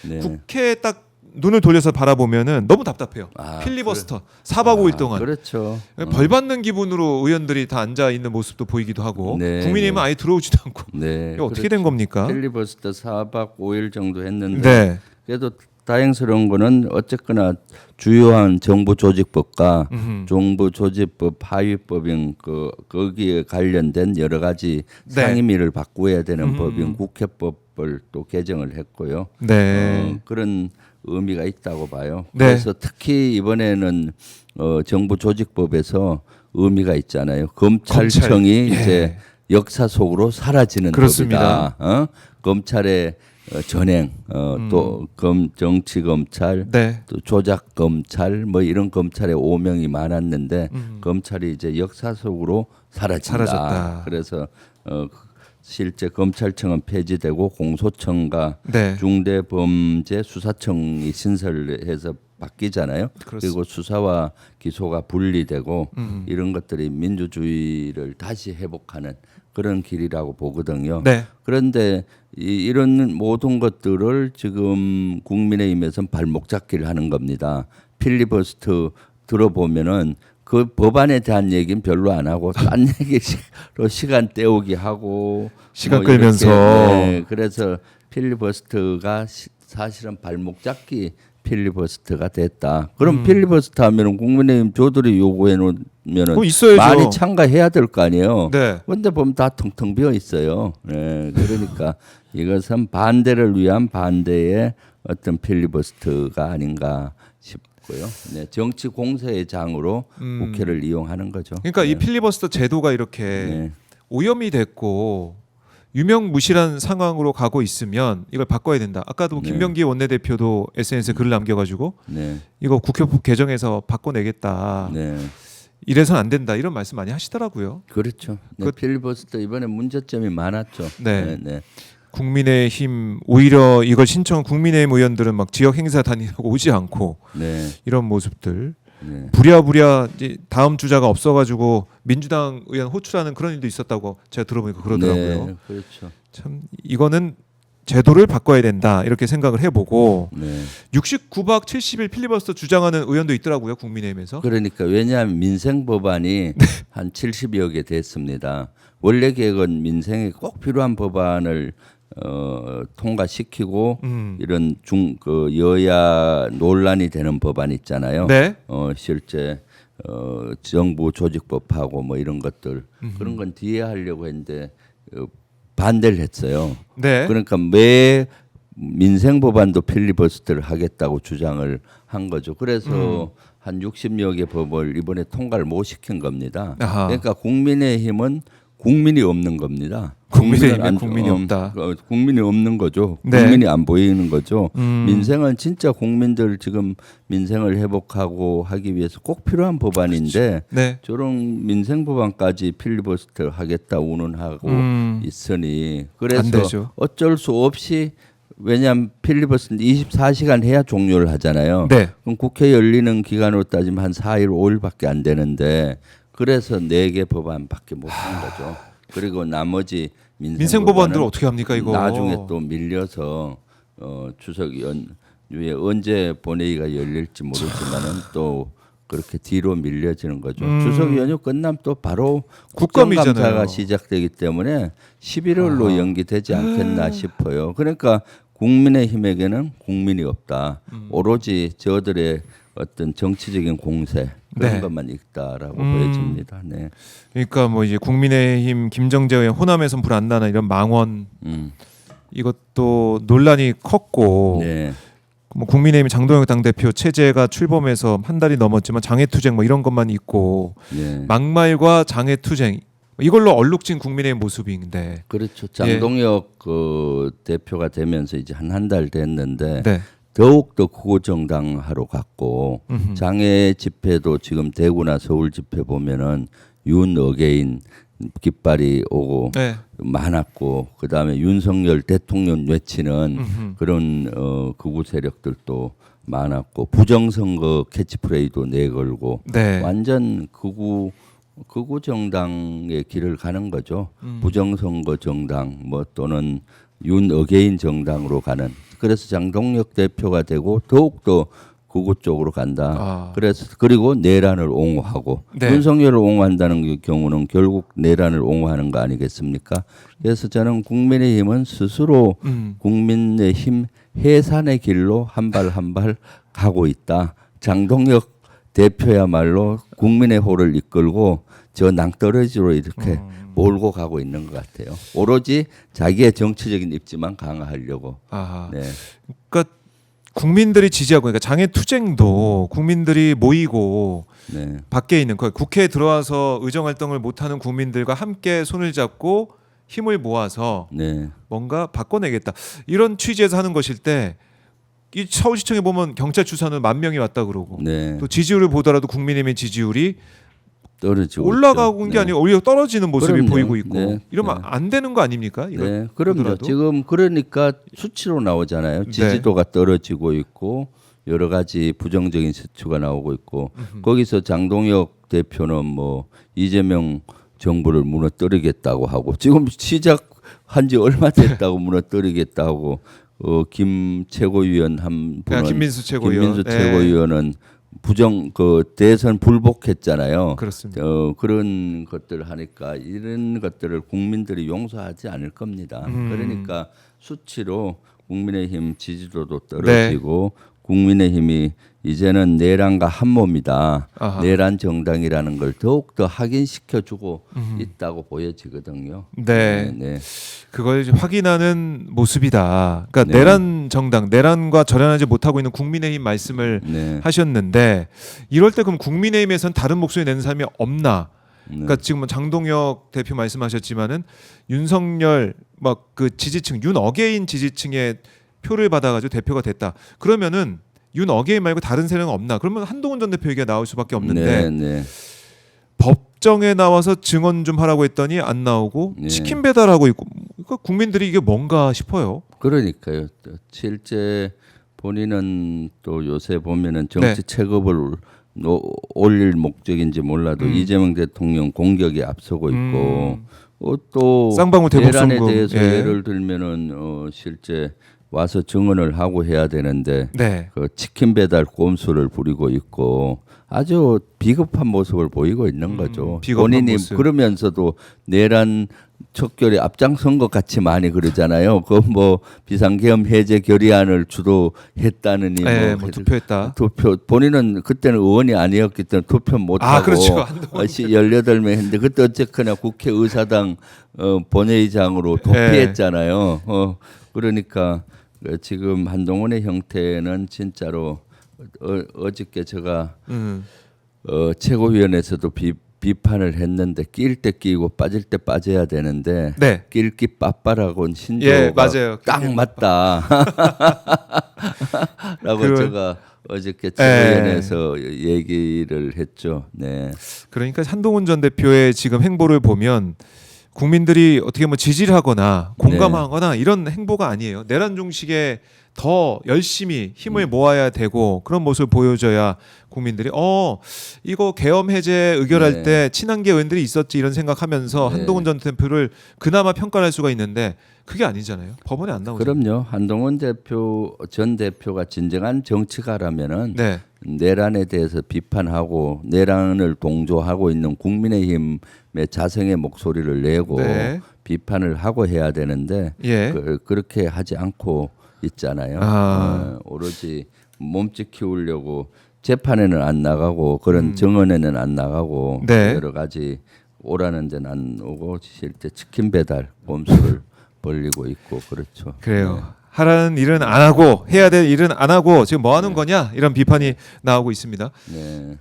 네. 국회에 딱 눈을 돌려서 바라보면은 너무 답답해요. 아, 필리버스터 4박 5일 동안 그렇죠. 벌 받는 기분으로 의원들이 다 앉아 있는 모습도 보이기도 하고 네, 국민의힘은 네. 아예 들어오지도 않고 네. 이거 어떻게 된 겁니까? 필리버스터 4박 5일 정도 했는데 네. 그래도 다행스러운 거는 어쨌거나 주요한 정부 조직법과 정부 조직법 하위법인 거기에 관련된 여러 가지 네. 상임위를 바꾸어야 되는 법인 국회법을 또 개정을 했고요. 네. 그런 의미가 있다고 봐요. 네. 그래서 특히 이번에는 정부 조직법에서 의미가 있잖아요. 검찰청이 검찰. 예. 이제 역사 속으로 사라지는 그렇습니다. 법이다. 검찰의 전행, 또 정치 검찰, 네. 또 조작 검찰, 뭐 이런 검찰의 오명이 많았는데 검찰이 이제 역사 속으로 사라진다. 사라졌다. 그래서 실제 검찰청은 폐지되고 공소청과 네. 중대범죄수사청이 신설해서 바뀌잖아요. 그렇습니다. 그리고 수사와 기소가 분리되고 이런 것들이 민주주의를 다시 회복하는 그런 길이라고 보거든요. 네. 그런데 이런 모든 것들을 지금 국민의힘에서는 발목 잡기를 하는 겁니다. 필리버스터 들어보면은 그 법안에 대한 얘기는 별로 안 하고 딴 얘기로 시간 때우기 하고 시간 뭐 이렇게, 끌면서. 네, 그래서 필리버스터가 사실은 발목 잡기 필리버스터가 됐다. 그럼 필리버스터 하면은 국민의힘 조들이 요구해 놓으면은 있어야죠. 많이 참가해야 될 거 아니에요. 네. 그런데 보면 다 텅텅 비어 있어요. 네, 그러니까 이것은 반대를 위한 반대의 어떤 필리버스터가 아닌가 싶고요. 네, 정치 공세의 장으로 국회를 이용하는 거죠. 그러니까 이 필리버스터 제도가 이렇게 네. 오염이 됐고 유명무실한 상황으로 가고 있으면 이걸 바꿔야 된다. 아까도 네. 김병기 원내대표도 SNS에 글을 남겨가지고 네, 이거 국회법 개정해서 바꿔내겠다. 네, 이래선 안 된다. 이런 말씀 많이 하시더라고요. 그렇죠. 네, 필리버스터 이번에 문제점이 많았죠. 네. 네, 네. 국민의힘 오히려 이걸 신청한 국민의힘 의원들은 막 지역 행사 다니라고 오지 않고 네, 이런 모습들 네. 부랴부랴 이제 다음 주자가 없어가지고 민주당 의원 호출하는 그런 일도 있었다고 제가 들어보니까 그러더라고요. 네, 그렇죠. 참 이거는 제도를 바꿔야 된다 이렇게 생각을 해보고 네. 69박 70일 필리버스터 주장하는 의원도 있더라고요 국민의힘에서. 그러니까 왜냐하면 민생 법안이 네. 한 70여 개 됐습니다. 원래 계획은 민생에 꼭 필요한 법안을 통과시키고 이런 그 여야 논란이 되는 법안 있잖아요. 네. 실제 정부 조직법하고 뭐 이런 것들 그런 건 뒤에 하려고 했는데 반대를 했어요. 네. 그러니까 매 민생 법안도 필리버스터를 하겠다고 주장을 한 거죠. 그래서 한 60여 개 법을 이번에 통과를 못 시킨 겁니다. 아하. 그러니까 국민의힘은 국민이 없는 겁니다. 국민의힘에 국민이 없다. 국민이 없는 거죠. 네. 국민이 안 보이는 거죠. 민생은 진짜 국민들 지금 민생을 회복하고 하기 위해서 꼭 필요한 법안인데 네. 저런 민생 법안까지 필리버스터 하겠다 운운하고 있으니 안 그래서 되죠. 어쩔 수 없이 왜냐하면 필리버스터 24시간 해야 종료를 하잖아요. 네. 그럼 국회 열리는 기간으로 따지면 한 4일, 5일밖에 안 되는데 그래서 4개 법안밖에 못 한 거죠. 그리고 나머지 민생 법안들 어떻게 합니까 이거? 나중에 또 밀려서 추석 연휴에 언제 본회의가 열릴지 모르지만은 또 그렇게 뒤로 밀려지는 거죠. 추석 연휴 끝나면 또 바로 국감이잖아요. 국정감사가 시작되기 때문에 11월로 연기되지 않겠나 싶어요. 그러니까 국민의힘에게는 국민이 없다. 오로지 저들의 어떤 정치적인 공세 그런 네. 것만 있다라고 보여집니다. 네. 그러니까 뭐 이제 국민의힘 김정재 의원 호남에선 불 안 나나 이런 망언 이것도 논란이 컸고 네. 뭐 국민의힘 장동영 당대표 체제가 출범해서 한 달이 넘었지만 장애투쟁 뭐 이런 것만 있고 네. 막말과 장애투쟁 이걸로 얼룩진 국민의힘 모습인데 그렇죠. 장동혁 그 대표가 되면서 이제 한 달 됐는데 네. 더욱더 구호정당하러 갔고 장애 집회도 지금 대구나 서울 집회 보면은 윤 어게인 깃발이 오고 네. 많았고 그다음에 윤석열 대통령 외치는 그런 극우 세력들도 많았고 부정선거 캐치프레이도 내걸고 네. 완전 극우 정당의 길을 가는 거죠. 부정선거 정당 뭐 또는 윤 어게인 정당으로 가는 그래서 장동혁 대표가 되고 더욱더 극우 쪽으로 간다. 아. 그래서 그리고 내란을 옹호하고 네. 윤석열을 옹호한다는 경우는 결국 내란을 옹호하는 거 아니겠습니까? 그래서 저는 국민의힘은 스스로 국민의힘 해산의 길로 한 발 한 발 가고 있다. 장동혁 대표야말로 국민의 호를 이끌고 저 낭떠러지로 이렇게 몰고 가고 있는 것 같아요. 오로지 자기의 정치적인 입지만 강화하려고. 아하. 네. 그러니까 국민들이 지지하고, 그러니까 장애 투쟁도 국민들이 모이고 네. 밖에 있는 국회에 들어와서 의정 활동을 못하는 국민들과 함께 손을 잡고 힘을 모아서 네. 뭔가 바꿔내겠다 이런 취지에서 하는 것일 때, 이 서울시청에 보면 경찰 추산은 10,000명이 왔다 그러고 네. 또 지지율을 보더라도 국민의힘의 지지율이 떨어지고 올라가고 있죠. 게 아니고 오히려 떨어지는 모습이 그럼요. 보이고 있고 네. 이러면 네. 안 되는 거 아닙니까? 네, 그럼요. 보더라도. 지금 그러니까 수치로 나오잖아요. 네. 지지도가 떨어지고 있고 여러 가지 부정적인 수치가 나오고 있고 거기서 장동혁 대표는 뭐 이재명 정부를 무너뜨리겠다고 하고 지금 시작한 지 얼마 됐다고 무너뜨리겠다고 김 최고위원 한 분은 김민수 최고위원. 김민수 네. 최고위원은 대선 불복했잖아요. 그렇습니다. 그런 것들을 하니까 이런 것들을 국민들이 용서하지 않을 겁니다. 그러니까 수치로 국민의힘 지지도도 떨어지고 국민의힘이 이제는 내란과 한 몸이다. 아하. 내란 정당이라는 걸 더욱더 확인시켜주고 있다고 보여지거든요. 네. 네. 그걸 이제 확인하는 모습이다. 그러니까 네. 내란 정당, 내란과 절연하지 못하고 있는 국민의힘 말씀을 네. 하셨는데, 이럴 때 그럼 국민의힘에선 다른 목소리 내는 사람이 없나? 네. 그러니까 지금 장동혁 대표 말씀하셨지만은 윤석열 막 그 지지층, 윤어게인 지지층의 표를 받아가지고 대표가 됐다. 그러면은 윤어게인 말고 다른 세력은 없나? 그러면 한동훈 전 대표 얘기가 나올 수밖에 없는데, 네, 네. 법정에 나와서 증언 좀 하라고 했더니 안 나오고 네. 치킨 배달하고 있고, 그러니까 국민들이 이게 뭔가 싶어요. 그러니까요. 또 실제 본인은 또 요새 보면은 정치 네. 체급을 올릴 목적인지 몰라도 이재명 대통령 공격에 앞서고 있고 또 쌍방울 내란에 대북송금. 대해서 예. 예를 들면은 실제 와서 증언을 하고 해야 되는데 네. 그 치킨 배달 꼼수를 부리고 있고 아주 비겁한 모습을 보이고 있는 거죠. 비겁한 본인이 모습. 그러면서도 내란 척결에 앞장선 것 같이 많이 그러잖아요. 그 뭐 비상계엄 해제 결의안을 주도했다느니 네, 뭐 투표했다. 투표 본인은 그때는 의원이 아니었기 때문에 투표 못 하고 그렇죠. 18명 했는데 그때 어쨌거나 국회의사당 본회의장으로 도피했잖아요. 그러니까 지금 한동훈의 형태는 진짜로 어저께 제가 최고위원회에서도 비판을 했는데 낄 때 끼고 빠질 때 빠져야 되는데 네. 낄기 빠빠라고는 신조가 예, 맞아요. 딱 맞다. 라고 그걸- 제가 어저께 최고위원회에서 얘기를 했죠. 네. 그러니까 한동훈 전 대표의 지금 행보를 보면 국민들이 어떻게 뭐 지지를 하거나 공감하거나 이런 행보가 아니에요. 내란 중식에 더 열심히 힘을 모아야 되고 그런 모습을 보여줘야 국민들이 이거 계엄 해제 의결할 네. 때 친한계 의원들이 있었지 이런 생각하면서 네. 한동훈 전 대표를 그나마 평가를 할 수가 있는데 그게 아니잖아요. 법원에 안 나오죠. 그럼요. 한동훈 전 대표가 진정한 정치가라면은 네. 내란에 대해서 비판하고 내란을 동조하고 있는 국민의힘의 자성의 목소리를 내고 네. 비판을 하고 해야 되는데 예. 그렇게 하지 않고 있잖아요. 오로지 몸집 키우려고 재판에는 안 나가고 그런 정언에는 안 나가고 네. 여러 가지 오라는 데는 안 오고 실제 치킨 배달 꼼수를 벌리고 있고 그렇죠. 그래요. 하라는 일은 안 하고 해야 될 일은 안 하고 지금 뭐 하는 거냐 이런 비판이 나오고 있습니다. 네.